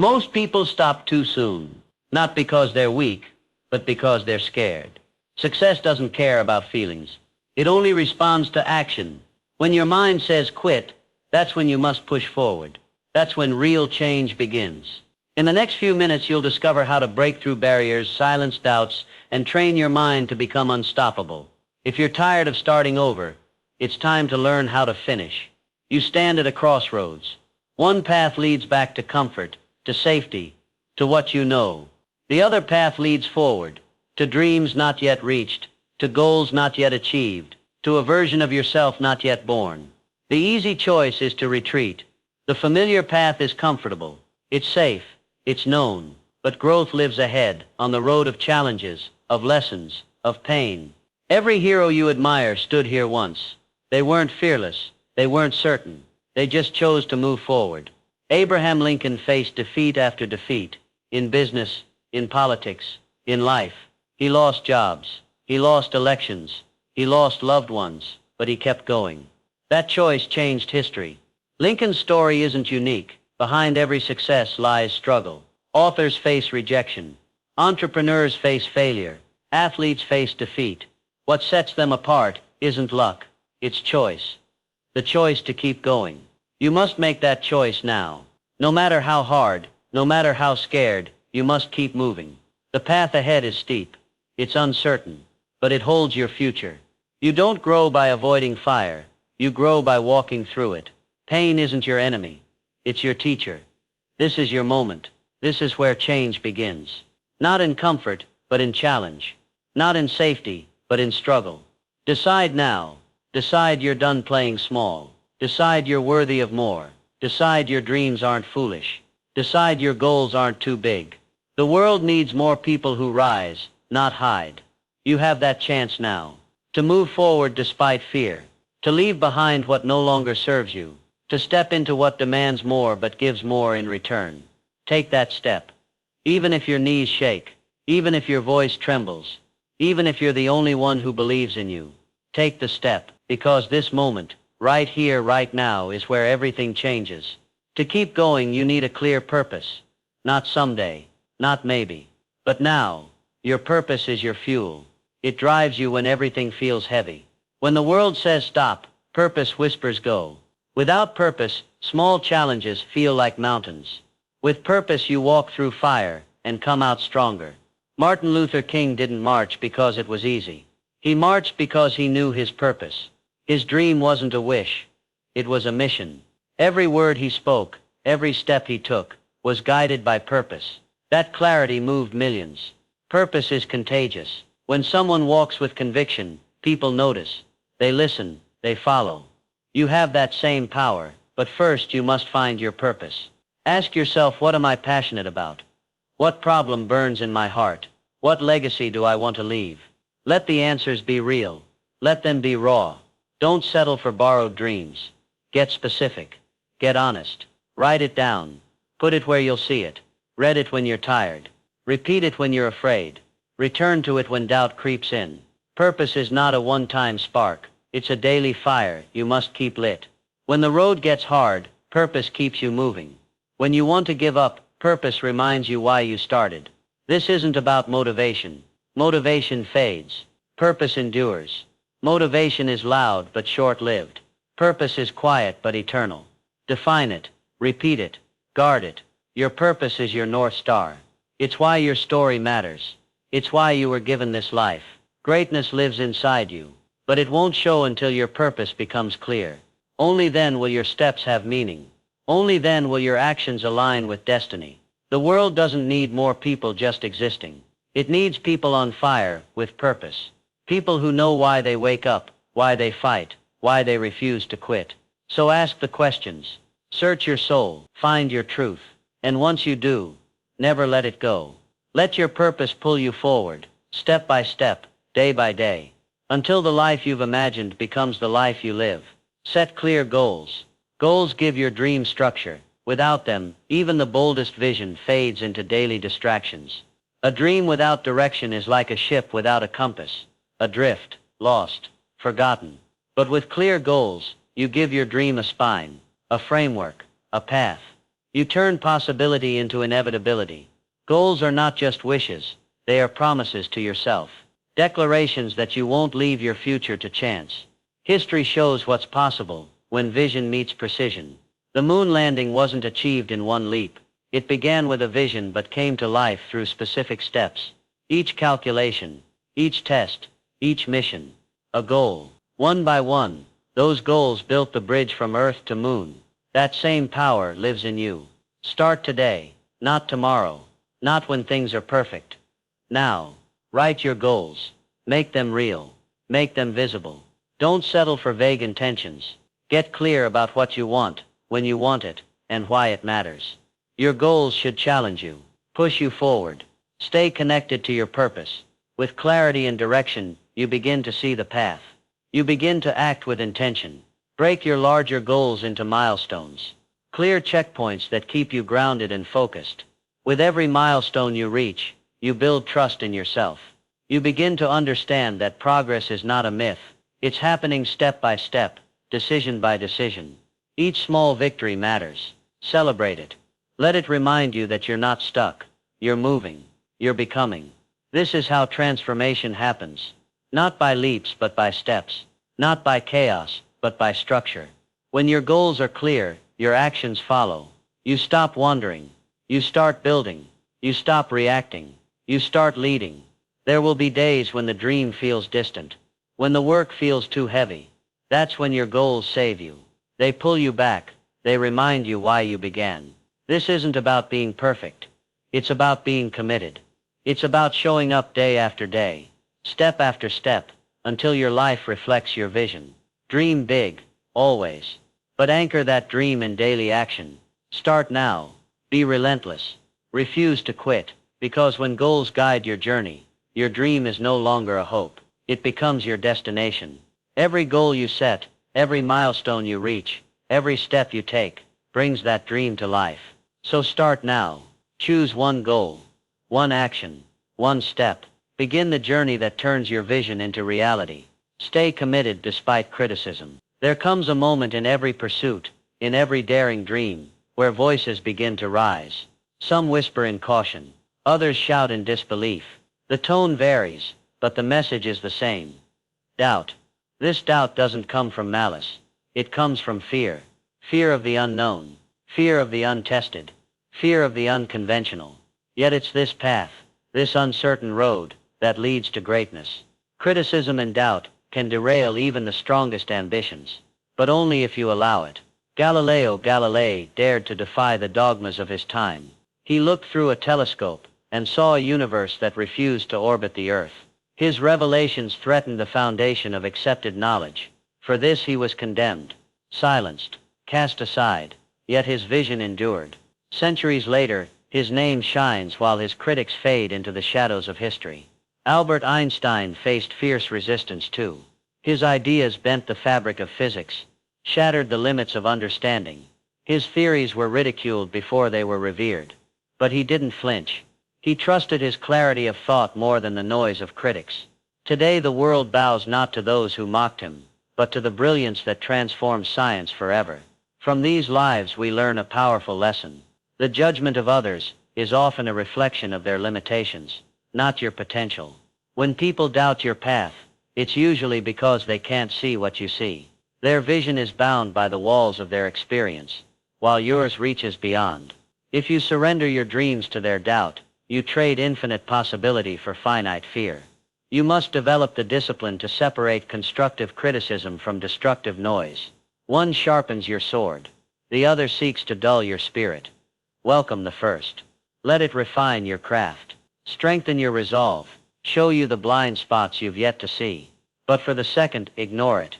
Most people stop too soon, not because they're weak, but because they're scared. Success doesn't care about feelings. It only responds to action. When your mind says quit, that's when you must push forward. That's when real change begins. In the next few minutes, you'll discover how to break through barriers, silence doubts, and train your mind to become unstoppable. If you're tired of starting over, it's time to learn how to finish. You stand at a crossroads. One path leads back to comfort, to safety, to what you know. The other path leads forward, to dreams not yet reached, to goals not yet achieved, to a version of yourself not yet born. The easy choice is to retreat. The familiar path is comfortable. It's safe. It's known. But growth lives ahead, on the road of challenges, of lessons, of pain. Every hero you admire stood here once. They weren't fearless. They weren't certain. They just chose to move forward. Abraham Lincoln faced defeat after defeat. In business, in politics, in life. He lost jobs. He lost elections. He lost loved ones. But he kept going. That choice changed history. Lincoln's story isn't unique. Behind every success lies struggle. Authors face rejection. Entrepreneurs face failure. Athletes face defeat. What sets them apart isn't luck. It's choice. The choice to keep going. You must make that choice now. No matter how hard, no matter how scared, you must keep moving. The path ahead is steep. It's uncertain. But it holds your future. You don't grow by avoiding fire. You grow by walking through it. Pain isn't your enemy. It's your teacher. This is your moment. This is where change begins. Not in comfort, but in challenge. Not in safety, but in struggle. Decide now. Decide you're done playing small. Decide you're worthy of more. Decide your dreams aren't foolish. Decide your goals aren't too big. The world needs more people who rise, not hide. You have that chance now. To move forward despite fear. To leave behind what no longer serves you. To step into what demands more but gives more in return. Take that step. Even if your knees shake. Even if your voice trembles. Even if you're the only one who believes in you. Take the step, because this moment, right here, right now, is where everything changes. To keep going, you need a clear purpose. Not someday, not maybe, but now. Your purpose is your fuel. It drives you when everything feels heavy. When the world says stop, purpose whispers go. Without purpose, small challenges feel like mountains. With purpose, you walk through fire and come out stronger. Martin Luther King didn't march because it was easy. He marched because he knew his purpose. His dream wasn't a wish. It was a mission. Every word he spoke, every step he took, was guided by purpose. That clarity moved millions. Purpose is contagious. When someone walks with conviction, people notice. They listen. They follow. You have that same power, but first you must find your purpose. Ask yourself, what am I passionate about? What problem burns in my heart? What legacy do I want to leave? Let the answers be real. Let them be raw. Don't settle for borrowed dreams. Get specific. Get honest. Write it down. Put it where you'll see it. Read it when you're tired. Repeat it when you're afraid. Return to it when doubt creeps in. Purpose is not a one-time spark. It's a daily fire you must keep lit. When the road gets hard, purpose keeps you moving. When you want to give up, purpose reminds you why you started. This isn't about motivation. Motivation fades. Purpose endures. Motivation is loud but short-lived. Purpose is quiet but eternal. Define it. Repeat it. Guard it. Your purpose is your North Star. It's why your story matters. It's why you were given this life. Greatness lives inside you. But it won't show until your purpose becomes clear. Only then will your steps have meaning. Only then will your actions align with destiny. The world doesn't need more people just existing. It needs people on fire, with purpose. People who know why they wake up, why they fight, why they refuse to quit. So ask the questions. Search your soul, find your truth. And once you do, never let it go. Let your purpose pull you forward, step by step, day by day. Until the life you've imagined becomes the life you live. Set clear goals. Goals give your dream structure. Without them, even the boldest vision fades into daily distractions. A dream without direction is like a ship without a compass. Adrift, lost, forgotten. But with clear goals, you give your dream a spine, a framework, a path. You turn possibility into inevitability. Goals are not just wishes, they are promises to yourself. Declarations that you won't leave your future to chance. History shows what's possible when vision meets precision. The moon landing wasn't achieved in one leap. It began with a vision but came to life through specific steps. Each calculation, each test, each mission, a goal. One by one, those goals built the bridge from Earth to Moon. That same power lives in you. Start today, not tomorrow, not when things are perfect. Now, write your goals. Make them real. Make them visible. Don't settle for vague intentions. Get clear about what you want, when you want it, and why it matters. Your goals should challenge you, push you forward. Stay connected to your purpose. With clarity and direction, you begin to see the path. You begin to act with intention. Break your larger goals into milestones. Clear checkpoints that keep you grounded and focused. With every milestone you reach, you build trust in yourself. You begin to understand that progress is not a myth. It's happening step by step, decision by decision. Each small victory matters. Celebrate it. Let it remind you that you're not stuck. You're moving. You're becoming. This is how transformation happens. Not by leaps, but by steps. Not by chaos, but by structure. When your goals are clear, your actions follow. You stop wandering. You start building. You stop reacting. You start leading. There will be days when the dream feels distant. When the work feels too heavy. That's when your goals save you. They pull you back. They remind you why you began. This isn't about being perfect. It's about being committed. It's about showing up day after day, step after step, until your life reflects your vision. Dream big, always. But anchor that dream in daily action. Start now. Be relentless. Refuse to quit, because when goals guide your journey, your dream is no longer a hope. It becomes your destination. Every goal you set, every milestone you reach, every step you take, brings that dream to life. So start now. Choose one goal, one action, one step. Begin the journey that turns your vision into reality. Stay committed despite criticism. There comes a moment in every pursuit, in every daring dream, where voices begin to rise. Some whisper in caution. Others shout in disbelief. The tone varies, but the message is the same. Doubt. This doubt doesn't come from malice. It comes from fear. Fear of the unknown. Fear of the untested. Fear of the unconventional. Yet it's this path, this uncertain road, that leads to greatness. Criticism and doubt can derail even the strongest ambitions, but only if you allow it. Galileo Galilei dared to defy the dogmas of his time. He looked through a telescope and saw a universe that refused to orbit the Earth. His revelations threatened the foundation of accepted knowledge. For this he was condemned, silenced, cast aside, yet his vision endured. Centuries later, his name shines while his critics fade into the shadows of history. Albert Einstein faced fierce resistance too. His ideas bent the fabric of physics, shattered the limits of understanding. His theories were ridiculed before they were revered. But he didn't flinch. He trusted his clarity of thought more than the noise of critics. Today the world bows not to those who mocked him, but to the brilliance that transforms science forever. From these lives we learn a powerful lesson. The judgment of others is often a reflection of their limitations, not your potential. When people doubt your path, it's usually because they can't see what you see. Their vision is bound by the walls of their experience, while yours reaches beyond. If you surrender your dreams to their doubt, you trade infinite possibility for finite fear. You must develop the discipline to separate constructive criticism from destructive noise. One sharpens your sword. The other seeks to dull your spirit. Welcome the first. Let it refine your craft. Strengthen your resolve. Show you the blind spots you've yet to see. But for the second, ignore it.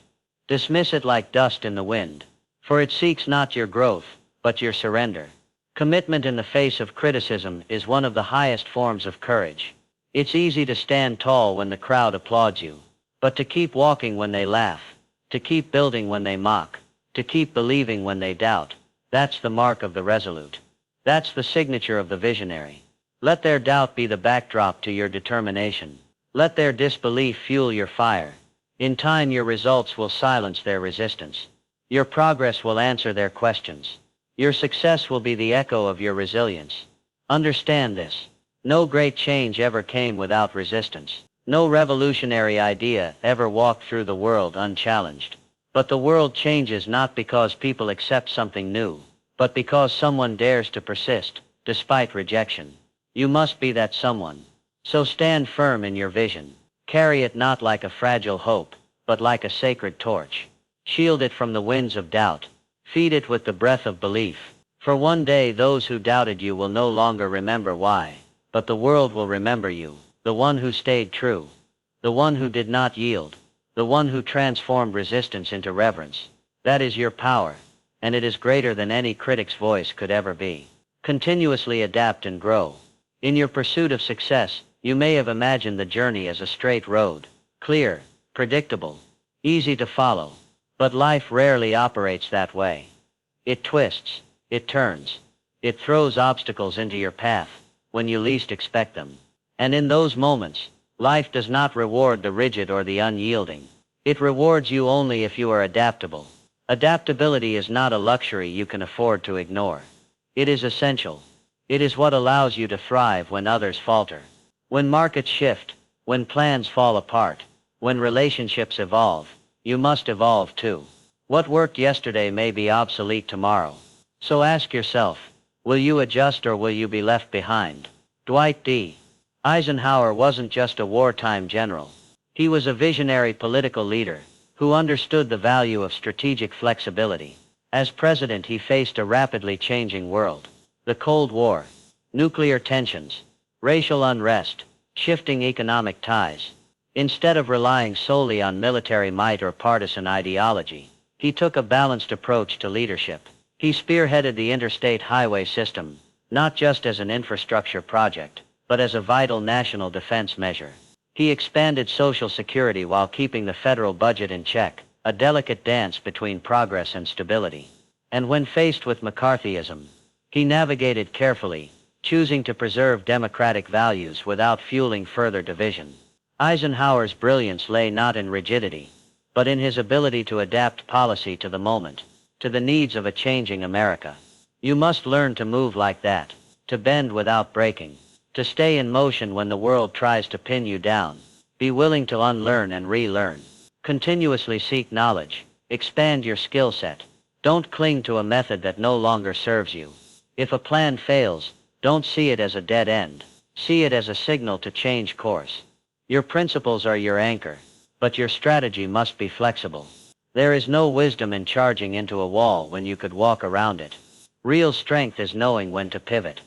Dismiss it like dust in the wind. For it seeks not your growth, but your surrender. Commitment in the face of criticism is one of the highest forms of courage. It's easy to stand tall when the crowd applauds you, but to keep walking when they laugh, to keep building when they mock, to keep believing when they doubt, that's the mark of the resolute. That's the signature of the visionary. Let their doubt be the backdrop to your determination. Let their disbelief fuel your fire. In time your results will silence their resistance. Your progress will answer their questions. Your success will be the echo of your resilience. Understand this. No great change ever came without resistance. No revolutionary idea ever walked through the world unchallenged. But the world changes not because people accept something new, but because someone dares to persist, despite rejection. You must be that someone. So stand firm in your vision. Carry it not like a fragile hope, but like a sacred torch. Shield it from the winds of doubt. Feed it with the breath of belief. For one day those who doubted you will no longer remember why, but the world will remember you, the one who stayed true, the one who did not yield, the one who transformed resistance into reverence. That is your power, and it is greater than any critic's voice could ever be. Continuously adapt and grow. In your pursuit of success, you may have imagined the journey as a straight road, clear, predictable, easy to follow. But life rarely operates that way. It twists, it turns, it throws obstacles into your path when you least expect them. And in those moments, life does not reward the rigid or the unyielding. It rewards you only if you are adaptable. Adaptability is not a luxury you can afford to ignore. It is essential. It is what allows you to thrive when others falter. When markets shift, when plans fall apart, when relationships evolve, you must evolve too. What worked yesterday may be obsolete tomorrow. So ask yourself, will you adjust or will you be left behind? Dwight D. Eisenhower wasn't just a wartime general. He was a visionary political leader who understood the value of strategic flexibility. As president, he faced a rapidly changing world. The Cold War, nuclear tensions, racial unrest, shifting economic ties. Instead of relying solely on military might or partisan ideology, he took a balanced approach to leadership. He spearheaded the interstate highway system, not just as an infrastructure project, but as a vital national defense measure. He expanded Social Security while keeping the federal budget in check, a delicate dance between progress and stability. And when faced with McCarthyism, he navigated carefully, choosing to preserve democratic values without fueling further division. Eisenhower's brilliance lay not in rigidity, but in his ability to adapt policy to the moment, to the needs of a changing America. You must learn to move like that, to bend without breaking, to stay in motion when the world tries to pin you down. Be willing to unlearn and relearn. Continuously seek knowledge. Expand your skill set. Don't cling to a method that no longer serves you. If a plan fails, don't see it as a dead end. See it as a signal to change course. Your principles are your anchor, but your strategy must be flexible. There is no wisdom in charging into a wall when you could walk around it. Real strength is knowing when to pivot,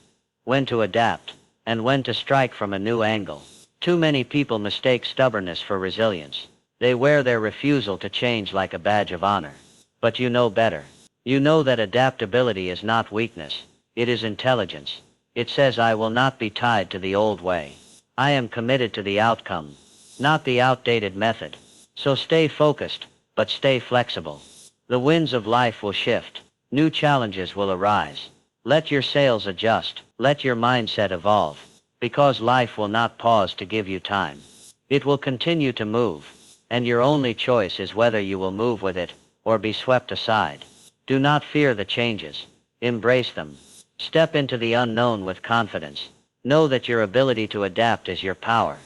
when to adapt, and when to strike from a new angle. Too many people mistake stubbornness for resilience. They wear their refusal to change like a badge of honor. But you know better. You know that adaptability is not weakness. It is intelligence. It says, I will not be tied to the old way. I am committed to the outcome, not the outdated method. So stay focused, but stay flexible. The winds of life will shift. New challenges will arise. Let your sails adjust. Let your mindset evolve. Because life will not pause to give you time. It will continue to move. And your only choice is whether you will move with it, or be swept aside. Do not fear the changes. Embrace them. Step into the unknown with confidence. Know that your ability to adapt is your power.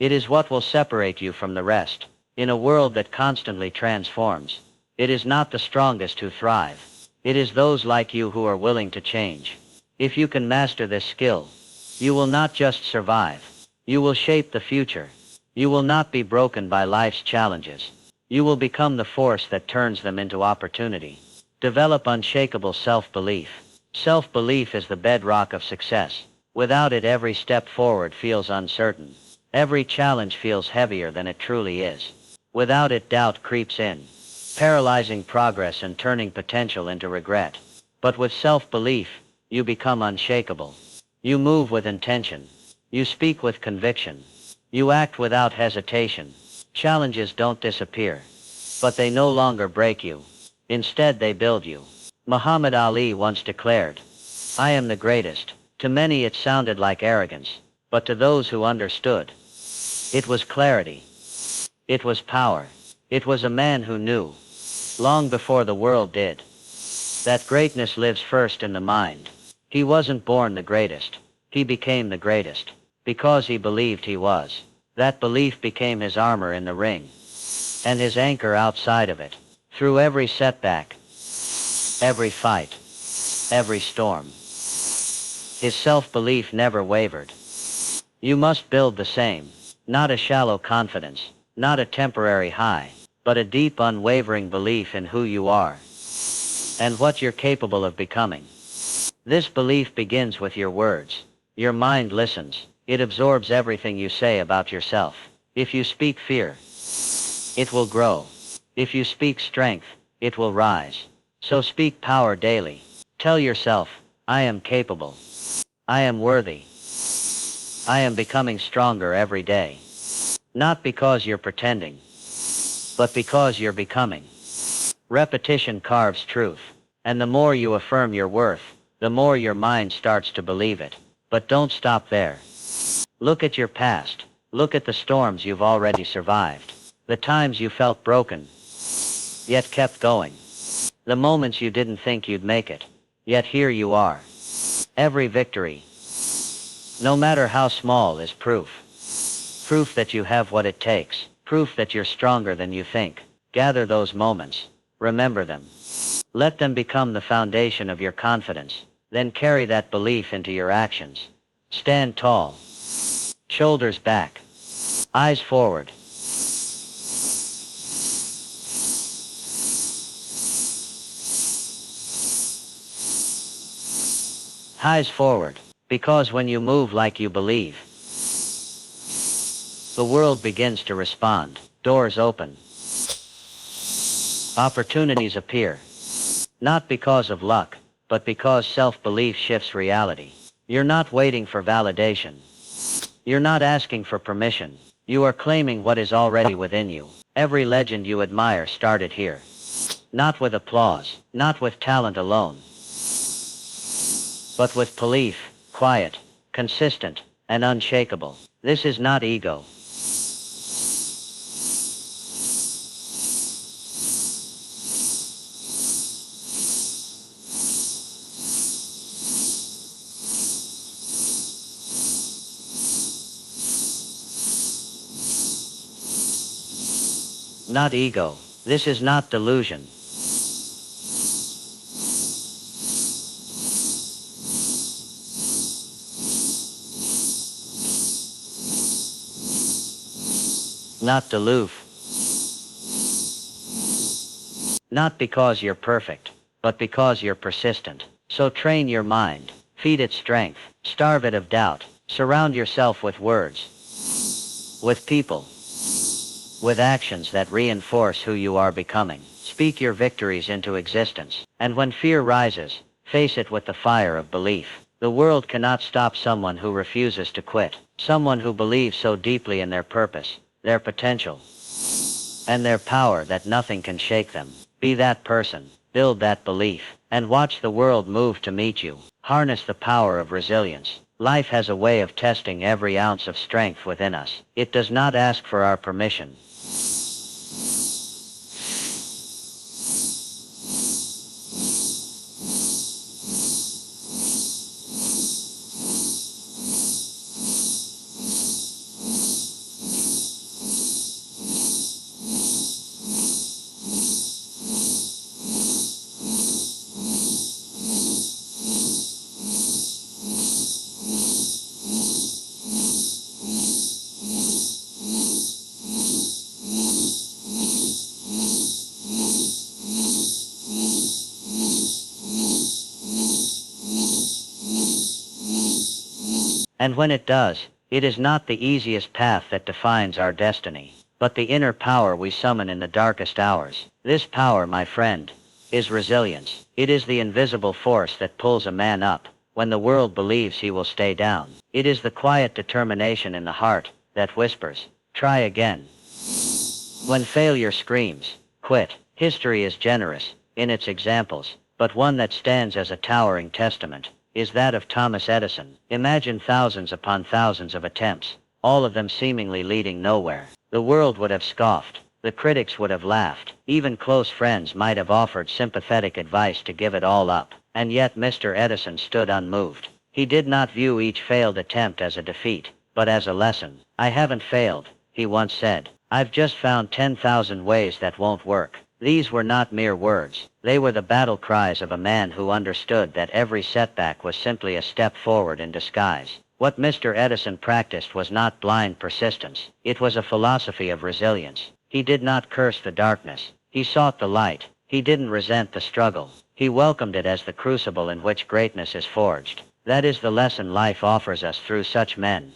It is what will separate you from the rest. In a world that constantly transforms, it is not the strongest who thrive. It is those like you who are willing to change. If you can master this skill, you will not just survive. You will shape the future. You will not be broken by life's challenges. You will become the force that turns them into opportunity. Develop unshakable self-belief. Self-belief is the bedrock of success. Without it, every step forward feels uncertain. Every challenge feels heavier than it truly is. Without it, doubt creeps in, paralyzing progress and turning potential into regret. But with self-belief, you become unshakable. You move with intention. You speak with conviction. You act without hesitation. Challenges don't disappear, but they no longer break you. Instead, they build you. Muhammad Ali once declared, I am the greatest. To many it sounded like arrogance, but to those who understood, it was clarity. It was power. It was a man who knew, long before the world did, that greatness lives first in the mind. He wasn't born the greatest. He became the greatest. Because he believed he was. That belief became his armor in the ring. And his anchor outside of it. Through every setback. Every fight. Every storm. His self-belief never wavered. You must build the same. Not a shallow confidence. Not a temporary high. But a deep, unwavering belief in who you are. And what you're capable of becoming. This belief begins with your words. Your mind listens. It absorbs everything you say about yourself. If you speak fear, it will grow. If you speak strength, it will rise. So speak power daily. Tell yourself, I am capable. I am worthy. I am becoming stronger every day. Not because you're pretending, but because you're becoming. Repetition carves truth. And the more you affirm your worth, the more your mind starts to believe it. But don't stop there. Look at your past. Look at the storms you've already survived. The times you felt broken, yet kept going. The moments you didn't think you'd make it, yet here you are. Every victory, no matter how small, is proof. Proof that you have what it takes. Proof that you're stronger than you think. Gather those moments. Remember them. Let them become the foundation of your confidence. Then carry that belief into your actions. Stand tall. Shoulders back. Eyes forward. Eyes forward. Because when you move like you believe, the world begins to respond. Doors open. Opportunities appear. Not because of luck, but because self-belief shifts reality. You're not waiting for validation. You're not asking for permission. You are claiming what is already within you. Every legend you admire started here. Not with applause, not with talent alone, but with belief, quiet, consistent, and unshakable. This is not ego. Not ego. This is not delusion. Not deluve. Not because you're perfect, but because you're persistent. So train your mind. Feed it strength. Starve it of doubt. Surround yourself with words. With people. With actions that reinforce who you are becoming. Speak your victories into existence. And when fear rises, face it with the fire of belief. The world cannot stop someone who refuses to quit. Someone who believes so deeply in their purpose, their potential, and their power that nothing can shake them. Be that person. Build that belief. And watch the world move to meet you. Harness the power of resilience. Life has a way of testing every ounce of strength within us. It does not ask for our permission. And when it does, it is not the easiest path that defines our destiny, but the inner power we summon in the darkest hours. This power, my friend, is resilience. It is the invisible force that pulls a man up when the world believes he will stay down. It is the quiet determination in the heart that whispers, try again. When failure screams, quit. History is generous in its examples, but one that stands as a towering testament is that of Thomas Edison. Imagine thousands upon thousands of attempts, all of them seemingly leading nowhere. The world would have scoffed, The critics would have laughed. Even close friends might have offered sympathetic advice to give it all up. And yet Mr. Edison stood unmoved. He did not view each failed attempt as a defeat, but as a lesson. "I haven't failed," he once said. "I've just found 10,000 ways that won't work." These were not mere words. They were the battle cries of a man who understood that every setback was simply a step forward in disguise. What Mr. Edison practiced was not blind persistence. It was a philosophy of resilience. He did not curse the darkness. He sought the light. He didn't resent the struggle. He welcomed it as the crucible in which greatness is forged. That is the lesson life offers us through such men.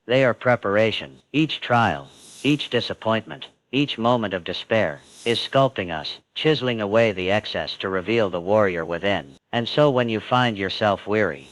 They are preparation. Each trial, each disappointment, each moment of despair is sculpting us, chiseling away the excess to reveal the warrior within. And so when you find yourself weary,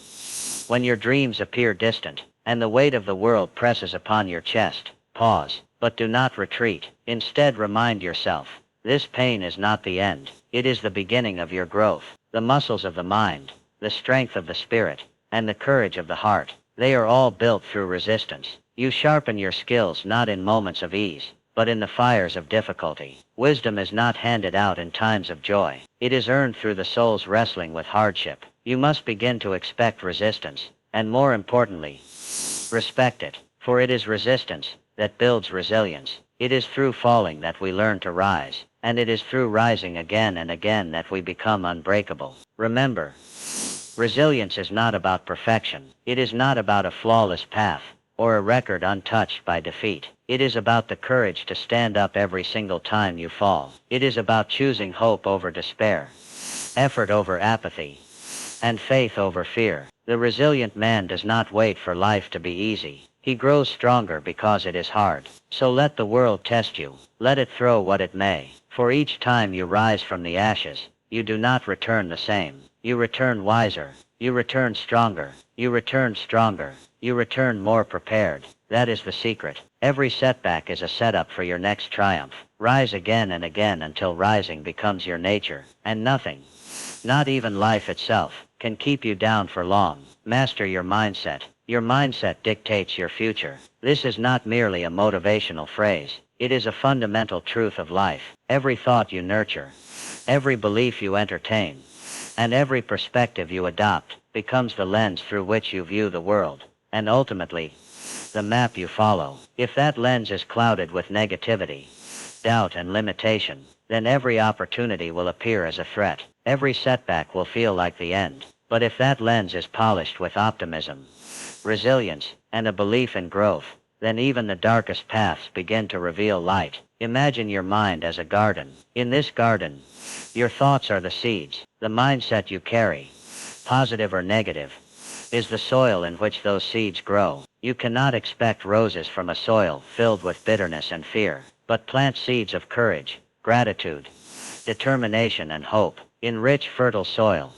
when your dreams appear distant, and the weight of the world presses upon your chest, pause, but do not retreat. Instead, remind yourself, this pain is not the end. It is the beginning of your growth. The muscles of the mind, the strength of the spirit, and the courage of the heart, they are all built through resistance. You sharpen your skills not in moments of ease, but in the fires of difficulty. Wisdom is not handed out in times of joy. It is earned through the soul's wrestling with hardship. You must begin to expect resistance, and more importantly, respect it, for it is resistance that builds resilience. It is through falling that we learn to rise, and it is through rising again and again that we become unbreakable. Remember, resilience is not about perfection. It is not about a flawless path, or a record untouched by defeat. It is about the courage to stand up every single time you fall. It is about choosing hope over despair, effort over apathy, and faith over fear. The resilient man does not wait for life to be easy. He grows stronger because it is hard. So let the world test you. Let it throw what it may. For each time you rise from the ashes, you do not return the same. You return wiser. You return stronger. You return stronger. You return more prepared. That is the secret. Every setback is a setup for your next triumph. Rise again and again until rising becomes your nature. And nothing, not even life itself, can keep you down for long. Master your mindset. Your mindset dictates your future. This is not merely a motivational phrase. It is a fundamental truth of life. Every thought you nurture, every belief you entertain, and every perspective you adopt becomes the lens through which you view the world, and ultimately, the map you follow. If that lens is clouded with negativity, doubt, and limitation, then every opportunity will appear as a threat. Every setback will feel like the end. But if that lens is polished with optimism, resilience, and a belief in growth, then even the darkest paths begin to reveal light. Imagine your mind as a garden. In this garden, your thoughts are the seeds. The mindset you carry, positive or negative, is the soil in which those seeds grow. You cannot expect roses from a soil filled with bitterness and fear, but plant seeds of courage, gratitude, determination, and hope in rich, fertile soil,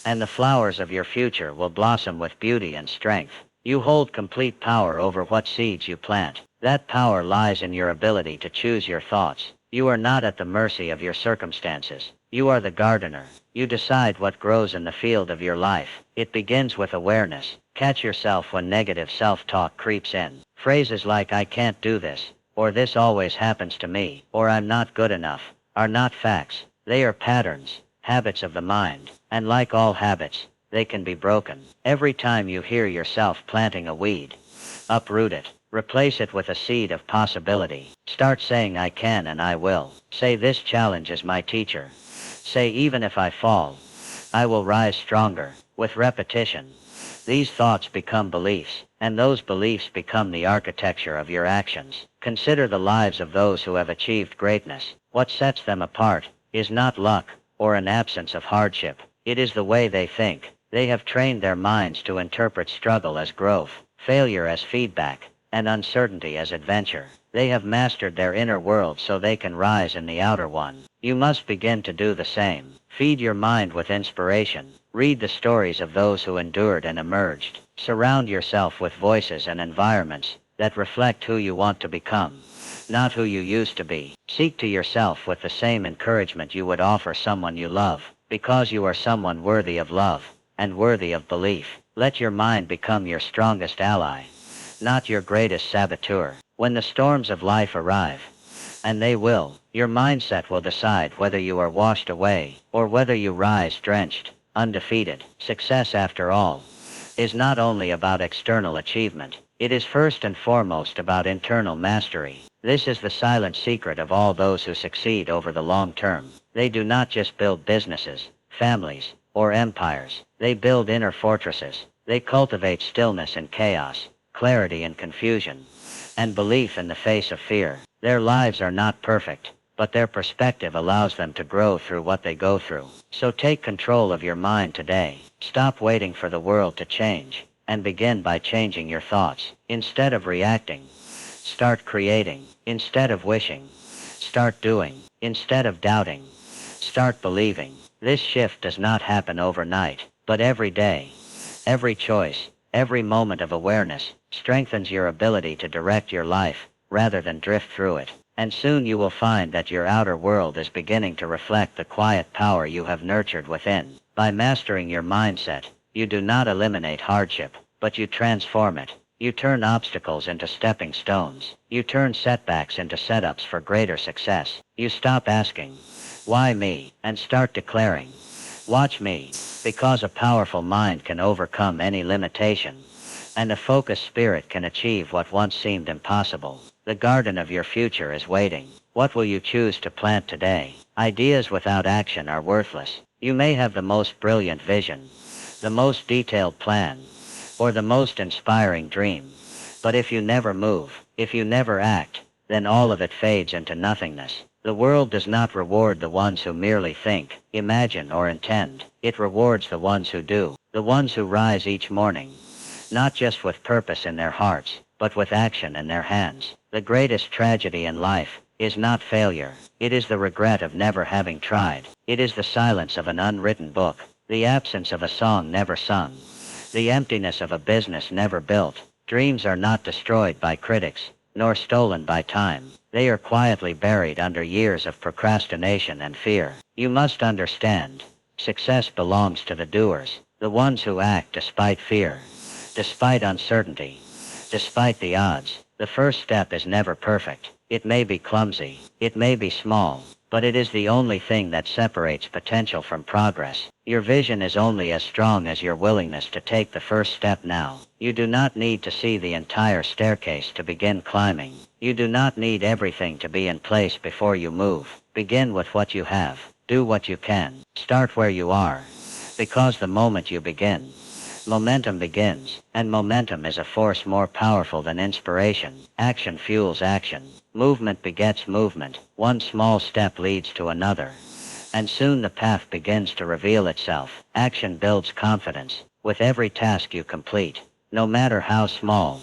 and the flowers of your future will blossom with beauty and strength. You hold complete power over what seeds you plant. That power lies in your ability to choose your thoughts. You are not at the mercy of your circumstances. You are the gardener. You decide what grows in the field of your life. It begins with awareness. Catch yourself when negative self-talk creeps in. Phrases like "I can't do this," or "this always happens to me," or "I'm not good enough," are not facts. They are patterns, habits of the mind, and like all habits, they can be broken. Every time you hear yourself planting a weed, uproot it. Replace it with a seed of possibility. Start saying "I can" and "I will." Say "This challenge is my teacher." Say "Even if I fall, I will rise stronger." With repetition, these thoughts become beliefs, and those beliefs become the architecture of your actions. Consider the lives of those who have achieved greatness. What sets them apart is not luck or an absence of hardship. It is the way they think. They have trained their minds to interpret struggle as growth, failure as feedback, and uncertainty as adventure. They have mastered their inner world so they can rise in the outer one. You must begin to do the same. Feed your mind with inspiration. Read the stories of those who endured and emerged. Surround yourself with voices and environments that reflect who you want to become, not who you used to be. Seek to yourself with the same encouragement you would offer someone you love, because you are someone worthy of love and worthy of belief. Let your mind become your strongest ally, not your greatest saboteur. When the storms of life arrive, and they will, your mindset will decide whether you are washed away or whether you rise drenched, undefeated. Success, after all, is not only about external achievement. It is first and foremost about internal mastery. This is the silent secret of all those who succeed over the long term. They do not just build businesses, families, or empires. They build inner fortresses. They cultivate stillness in chaos, clarity in confusion, and belief in the face of fear. Their lives are not perfect, but their perspective allows them to grow through what they go through. So take control of your mind today. Stop waiting for the world to change, and begin by changing your thoughts. Instead of reacting, start creating. Instead of wishing, start doing. Instead of doubting, start believing. This shift does not happen overnight, but every day, every choice, every moment of awareness strengthens your ability to direct your life rather than drift through it. And soon you will find that your outer world is beginning to reflect the quiet power you have nurtured within. By mastering your mindset, you do not eliminate hardship, but you transform it. You turn obstacles into stepping stones. You turn setbacks into setups for greater success. You stop asking, "Why me?" and start declaring, "Watch me," because a powerful mind can overcome any limitation, and a focused spirit can achieve what once seemed impossible. The garden of your future is waiting. What will you choose to plant today? Ideas without action are worthless. You may have the most brilliant vision, the most detailed plan, or the most inspiring dream, but if you never move, if you never act, then all of it fades into nothingness. The world does not reward the ones who merely think, imagine, or intend. It rewards the ones who do, the ones who rise each morning, not just with purpose in their hearts, but with action in their hands. The greatest tragedy in life is not failure. It is the regret of never having tried. It is the silence of an unwritten book, the absence of a song never sung, the emptiness of a business never built. Dreams are not destroyed by critics, nor stolen by time. They are quietly buried under years of procrastination and fear. You must understand, success belongs to the doers, the ones who act despite fear, despite uncertainty, despite the odds. The first step is never perfect. It may be clumsy, it may be small, but it is the only thing that separates potential from progress. Your vision is only as strong as your willingness to take the first step now. You do not need to see the entire staircase to begin climbing. You do not need everything to be in place before you move. Begin with what you have. Do what you can. Start where you are. Because the moment you begin, momentum begins, and momentum is a force more powerful than inspiration. Action fuels action. Movement begets movement. One small step leads to another, and soon the path begins to reveal itself. Action builds confidence. With every task you complete, no matter how small,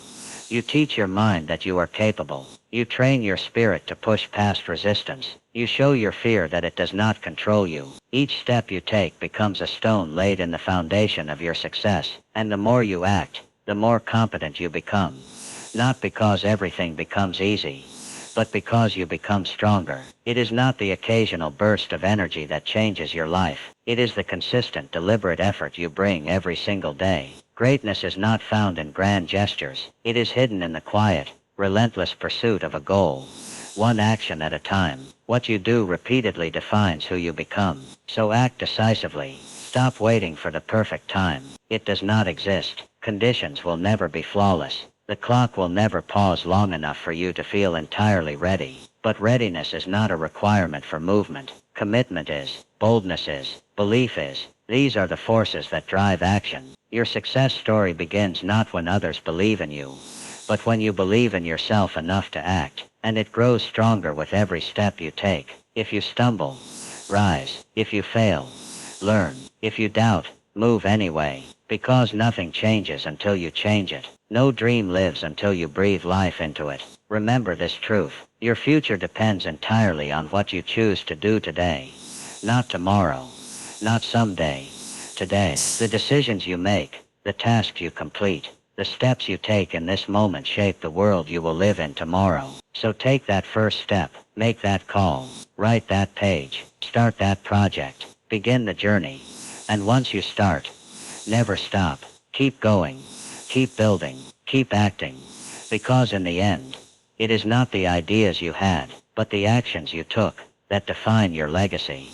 you teach your mind that you are capable. You train your spirit to push past resistance. You show your fear that it does not control you. Each step you take becomes a stone laid in the foundation of your success. And the more you act, the more competent you become. Not because everything becomes easy, but because you become stronger. It is not the occasional burst of energy that changes your life. It is the consistent, deliberate effort you bring every single day. Greatness is not found in grand gestures. It is hidden in the quiet, relentless pursuit of a goal, one action at a time. What you do repeatedly defines who you become. So act decisively. Stop waiting for the perfect time. It does not exist. Conditions will never be flawless. The clock will never pause long enough for you to feel entirely ready. But readiness is not a requirement for movement. Commitment is. Boldness is. Belief is. These are the forces that drive action. Your success story begins not when others believe in you, but when you believe in yourself enough to act, and it grows stronger with every step you take. If you stumble, rise. If you fail, learn. If you doubt, Move anyway, because nothing changes until you change it. No dream lives until you breathe life into it. Remember this truth. Your future depends entirely on what you choose to do today. Not tomorrow. Not someday. Today. The decisions you make, the tasks you complete, the steps you take in this moment shape the world you will live in tomorrow. So take that first step, make that call, write that page, start that project, begin the journey. And once you start, never stop. Keep going, keep building, keep acting. Because in the end, it is not the ideas you had, but the actions you took, that define your legacy.